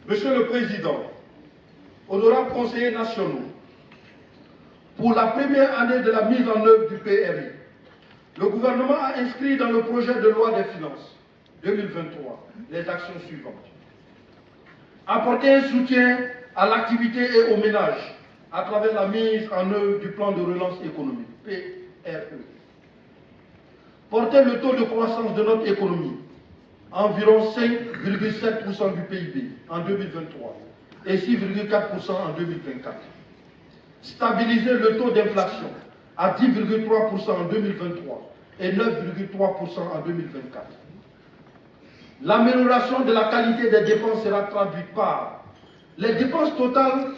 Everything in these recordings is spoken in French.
Monsieur le Président, honorables conseillers nationaux, pour la première année de la mise en œuvre du PRI, le gouvernement a inscrit dans le projet de loi des finances 2023 les actions suivantes. Apporter un soutien à l'activité et aux ménages à travers la mise en œuvre du plan de relance économique, PRE. Porter le taux de croissance de notre économie à environ 5,7% du PIB en 2023 et 6,4% en 2024. Stabiliser le taux d'inflation à 10,3% en 2023 et 9,3% en 2024. L'amélioration de la qualité des dépenses sera traduite par les dépenses totales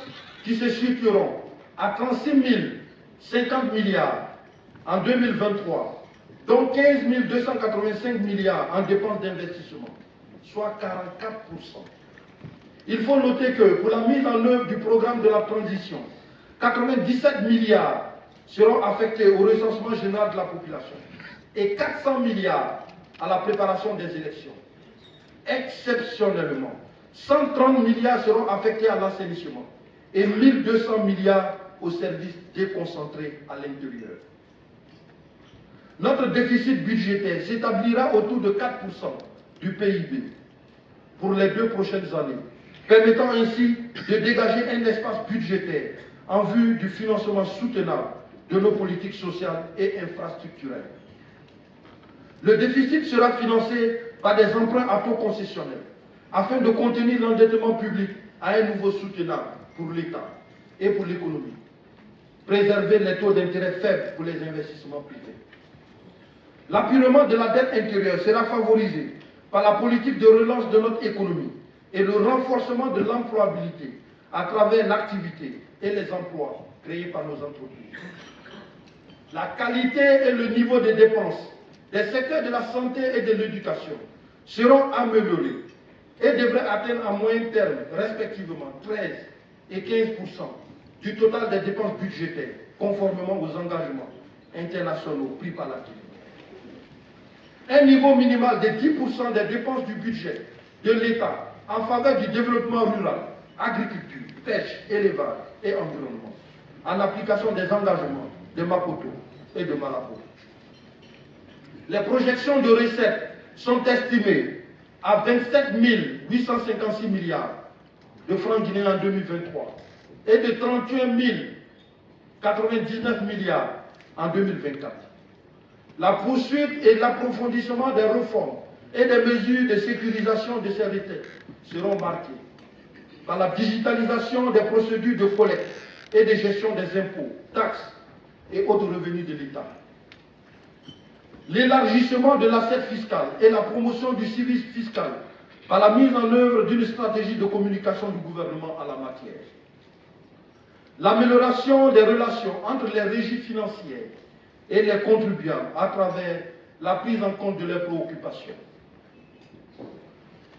qui se situeront à 36 050 milliards en 2023, dont 15 285 milliards en dépenses d'investissement, soit 44%. Il faut noter que pour la mise en œuvre du programme de la transition, 97 milliards seront affectés au recensement général de la population et 400 milliards à la préparation des élections. Exceptionnellement, 130 milliards seront affectés à l'assainissement et 1200 milliards aux services déconcentrés à l'intérieur. Notre déficit budgétaire s'établira autour de 4% du PIB pour les 2 prochaines années, permettant ainsi de dégager un espace budgétaire en vue du financement soutenable de nos politiques sociales et infrastructurelles. Le déficit sera financé par des emprunts à taux concessionnels afin de contenir l'endettement public à un niveau soutenable pour l'État et pour l'économie. Préserver les taux d'intérêt faibles pour les investissements privés. L'apurement de la dette intérieure sera favorisé par la politique de relance de notre économie et le renforcement de l'employabilité à travers l'activité et les emplois créés par nos entreprises. La qualité et le niveau des dépenses des secteurs de la santé et de l'éducation seront améliorés et devraient atteindre à moyen terme, respectivement, 13 et 15% du total des dépenses budgétaires, conformément aux engagements internationaux pris par la Guinée. Un niveau minimal de 10% des dépenses du budget de l'État en faveur du développement rural, agriculture, pêche, élevage et environnement, en application des engagements de Maputo et de Malabo. Les projections de recettes sont estimées à 27 856 milliards de francs guinéens en 2023 et de 31 099 milliards en 2024. La poursuite et l'approfondissement des réformes et des mesures de sécurisation de ces recettes seront marqués par la digitalisation des procédures de collecte et de gestion des impôts, taxes et autres revenus de l'État. L'élargissement de l'assiette fiscale et la promotion du civisme fiscal par la mise en œuvre d'une stratégie de communication du gouvernement en la matière. L'amélioration des relations entre les régies financières et les contribuables à travers la prise en compte de leurs préoccupations.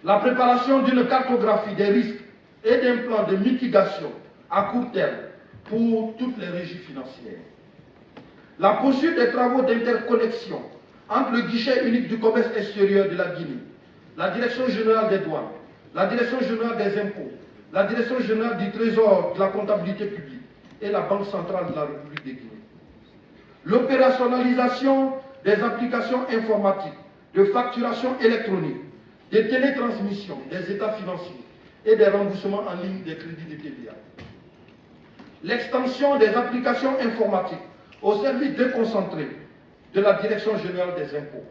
La préparation d'une cartographie des risques et d'un plan de mitigation à court terme pour toutes les régies financières. La poursuite des travaux d'interconnexion entre le guichet unique du commerce extérieur de la Guinée, la Direction générale des douanes, la Direction générale des impôts, la Direction générale du Trésor de la comptabilité publique et la Banque centrale de la République de Guinée. L'opérationnalisation des applications informatiques de facturation électronique, de télétransmission des états financiers et des remboursements en ligne des crédits de TVA. L'extension des applications informatiques aux services déconcentrés de la Direction générale des impôts.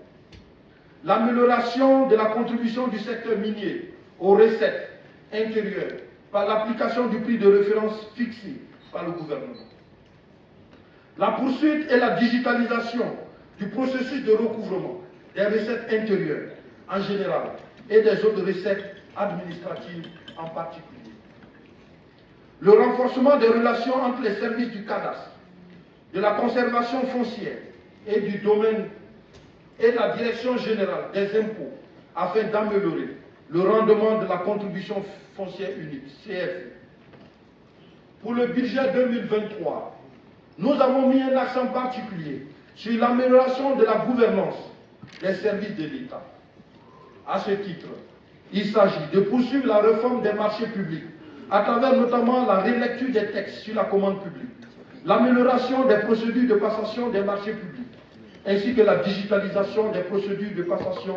L'amélioration de la contribution du secteur minier aux recettes intérieures par l'application du prix de référence fixé par le gouvernement. La poursuite et la digitalisation du processus de recouvrement des recettes intérieures en général et des autres recettes administratives en particulier. Le renforcement des relations entre les services du cadastre, de la conservation foncière et du domaine et de la direction générale des impôts afin d'améliorer le rendement de la contribution foncière unique, CFE. Pour le budget 2023, nous avons mis un accent particulier sur l'amélioration de la gouvernance des services de l'État. À ce titre, Il s'agit de poursuivre la réforme des marchés publics, à travers notamment la relecture des textes sur la commande publique, l'amélioration des procédures de passation des marchés publics, ainsi que la digitalisation des procédures de passation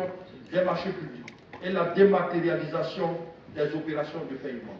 des marchés publics et la dématérialisation des opérations de paiement.